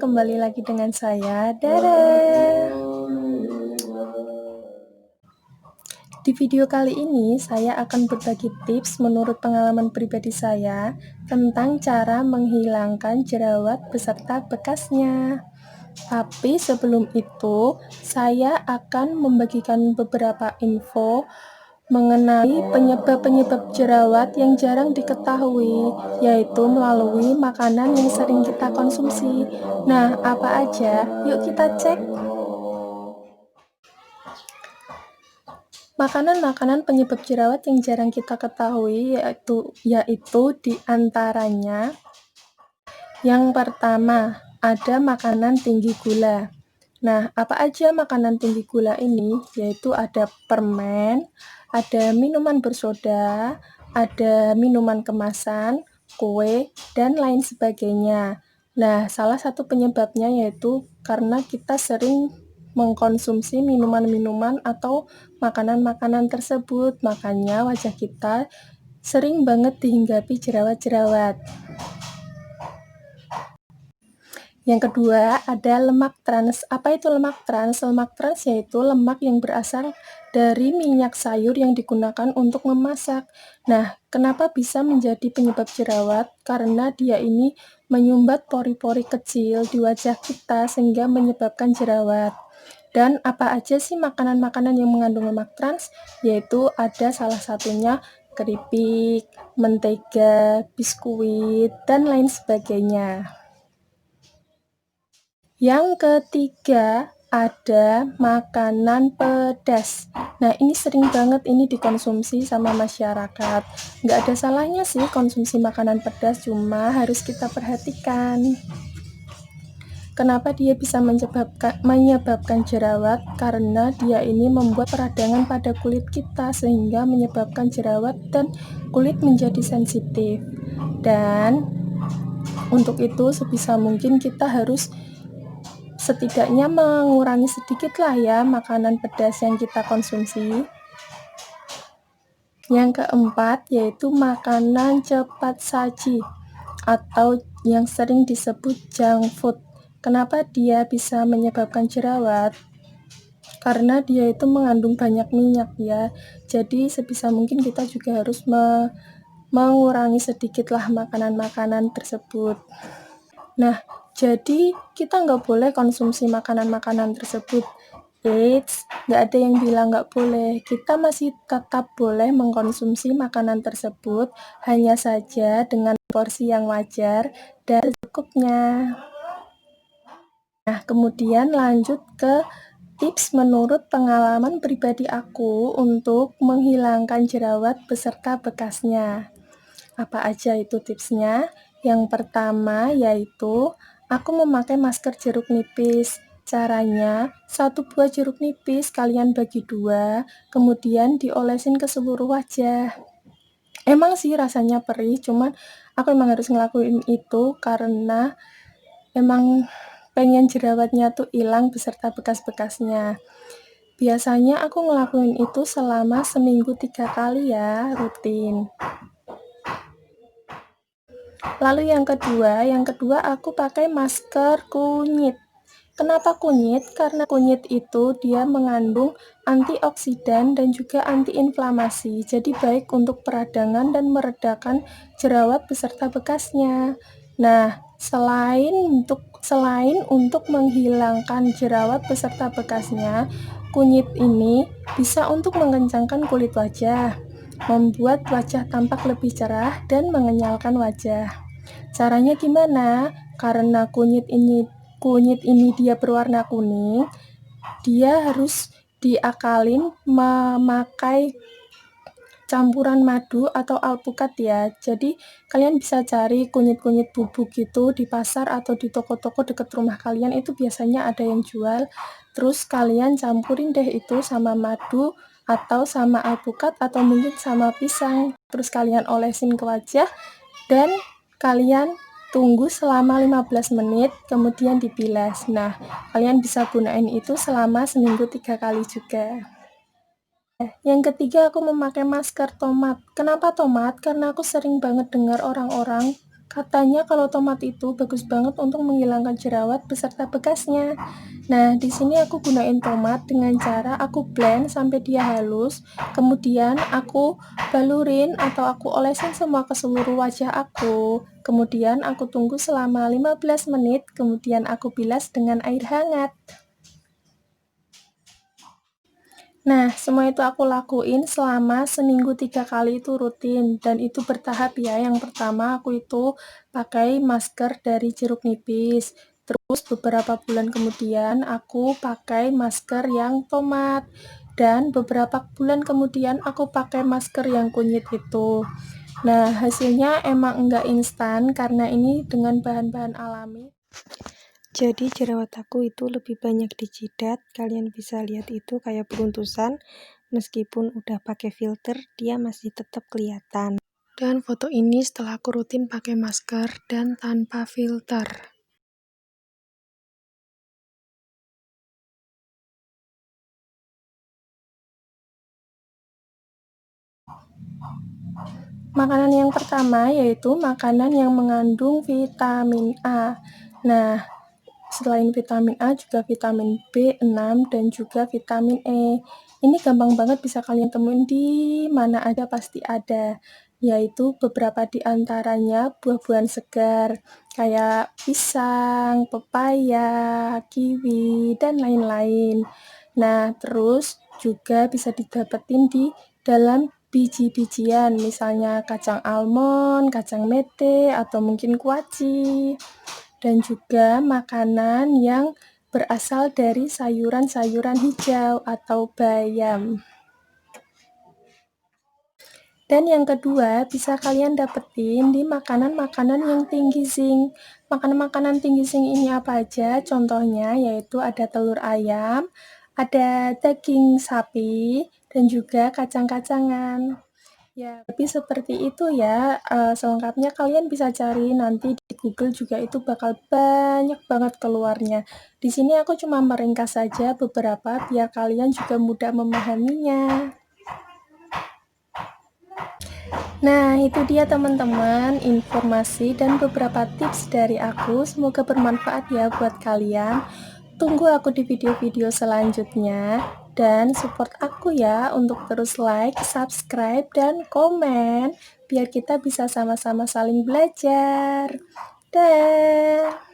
kembali lagi dengan saya, Dara. Di video kali ini, saya akan berbagi tips menurut pengalaman pribadi saya tentang cara menghilangkan jerawat beserta bekasnya. Tapi sebelum itu, saya akan membagikan beberapa info mengenai penyebab-penyebab jerawat yang jarang diketahui, yaitu melalui makanan yang sering kita konsumsi. Nah, apa aja? Yuk kita cek. Makanan-makanan penyebab jerawat yang jarang kita ketahui yaitu diantaranya yang pertama, ada makanan tinggi gula. Nah, apa aja makanan tinggi gula ini? Yaitu ada permen, ada minuman bersoda, ada minuman kemasan, kue, dan lain sebagainya. Nah, salah satu penyebabnya yaitu karena kita sering mengkonsumsi minuman-minuman atau makanan-makanan tersebut, makanya wajah kita sering banget dihinggapi jerawat-jerawat. Yang kedua, ada lemak trans. Apa itu lemak trans? Lemak trans yaitu lemak yang berasal dari minyak sayur yang digunakan untuk memasak. Nah, kenapa bisa menjadi penyebab jerawat? Karena dia ini menyumbat pori-pori kecil di wajah kita sehingga menyebabkan jerawat. Dan apa aja sih makanan-makanan yang mengandung lemak trans? Yaitu ada salah satunya keripik, mentega, biskuit, dan lain sebagainya. Yang ketiga, ada makanan pedas. Nah, ini sering banget ini dikonsumsi sama masyarakat. Nggak ada salahnya sih konsumsi makanan pedas, cuma harus kita perhatikan. Kenapa dia bisa menyebabkan jerawat? Karena dia ini membuat peradangan pada kulit kita sehingga menyebabkan jerawat dan kulit menjadi sensitif. Dan untuk itu sebisa mungkin kita harus setidaknya mengurangi sedikit lah ya makanan pedas yang kita konsumsi. Yang keempat yaitu makanan cepat saji atau yang sering disebut junk food. Kenapa dia bisa menyebabkan jerawat? Karena dia itu mengandung banyak minyak ya. Jadi sebisa mungkin kita juga harus mengurangi sedikitlah makanan-makanan tersebut. Nah, jadi kita nggak boleh konsumsi makanan-makanan tersebut. Eits, nggak ada yang bilang nggak boleh. Kita masih tetap boleh mengkonsumsi makanan tersebut, hanya saja dengan porsi yang wajar dan secukupnya. Nah, kemudian lanjut ke tips menurut pengalaman pribadi aku untuk menghilangkan jerawat beserta bekasnya. Apa aja itu tipsnya? Yang pertama yaitu aku memakai masker jeruk nipis. Caranya, satu buah jeruk nipis kalian bagi dua, kemudian diolesin ke seluruh wajah. Emang sih rasanya perih, cuman aku emang harus ngelakuin itu karena emang pengen jerawatnya tuh hilang beserta bekas-bekasnya. Biasanya aku ngelakuin itu selama seminggu 3 kali ya, rutin. Lalu yang kedua aku pakai masker kunyit. Kenapa kunyit? Karena kunyit itu dia mengandung antioksidan dan juga antiinflamasi. Jadi baik untuk peradangan dan meredakan jerawat beserta bekasnya. Nah, selain untuk menghilangkan jerawat beserta bekasnya, kunyit ini bisa untuk mengencangkan kulit wajah, membuat wajah tampak lebih cerah dan mengenyalkan wajah. Caranya gimana? Karena kunyit ini dia berwarna kuning, dia harus diakalin memakai campuran madu atau alpukat ya. Jadi kalian bisa cari kunyit-kunyit bubuk gitu di pasar atau di toko-toko dekat rumah kalian, itu biasanya ada yang jual. Terus kalian campurin deh itu sama madu atau sama alpukat atau mungkin sama pisang. Terus kalian olesin ke wajah dan kalian tunggu selama 15 menit, kemudian dibilas. Nah, kalian bisa gunain itu selama seminggu 3 kali juga. Yang ketiga, aku memakai masker tomat. Kenapa tomat? Karena aku sering banget dengar orang-orang Katanya kalau tomat itu bagus banget untuk menghilangkan jerawat beserta bekasnya. Nah, di sini aku gunain tomat dengan cara aku blend sampai dia halus, kemudian aku balurin atau aku olesin semua ke seluruh wajah aku. Kemudian aku tunggu selama 15 menit, kemudian aku bilas dengan air hangat. Nah, semua itu aku lakuin selama seminggu 3 kali itu rutin, dan itu bertahap ya. Yang pertama aku itu pakai masker dari jeruk nipis, terus beberapa bulan kemudian aku pakai masker yang tomat, dan beberapa bulan kemudian aku pakai masker yang kunyit itu. Nah, hasilnya emang enggak instan karena ini dengan bahan-bahan alami. Jadi jerawat aku itu lebih banyak di jidat, kalian bisa lihat itu kayak beruntusan, meskipun udah pakai filter, dia masih tetap kelihatan. Dan foto ini setelah aku rutin pakai masker dan tanpa filter. Makanan yang pertama yaitu makanan yang mengandung vitamin A. Nah, selain vitamin A juga vitamin B6 dan juga vitamin E. Ini gampang banget bisa kalian temuin di mana aja pasti ada, yaitu beberapa di antaranya buah-buahan segar kayak pisang, pepaya, kiwi, dan lain-lain. Nah, terus juga bisa didapetin di dalam biji-bijian, misalnya kacang almond, kacang mete, atau mungkin kuaci. Dan juga makanan yang berasal dari sayuran-sayuran hijau atau bayam. Dan yang kedua, bisa kalian dapetin di makanan-makanan yang tinggi zinc. Makanan-makanan tinggi zinc ini apa aja? Contohnya yaitu ada telur ayam, ada daging sapi, dan juga kacang-kacangan. Ya, tapi seperti itu ya, selengkapnya kalian bisa cari nanti di Google juga itu bakal banyak banget keluarnya. Di sini aku cuma meringkas saja beberapa biar kalian juga mudah memahaminya. Nah, itu dia teman-teman, informasi dan beberapa tips dari aku. Semoga bermanfaat ya buat kalian. Tunggu aku di video-video selanjutnya. Dan support aku ya untuk terus like, subscribe, dan komen. Biar kita bisa sama-sama saling belajar. Dah.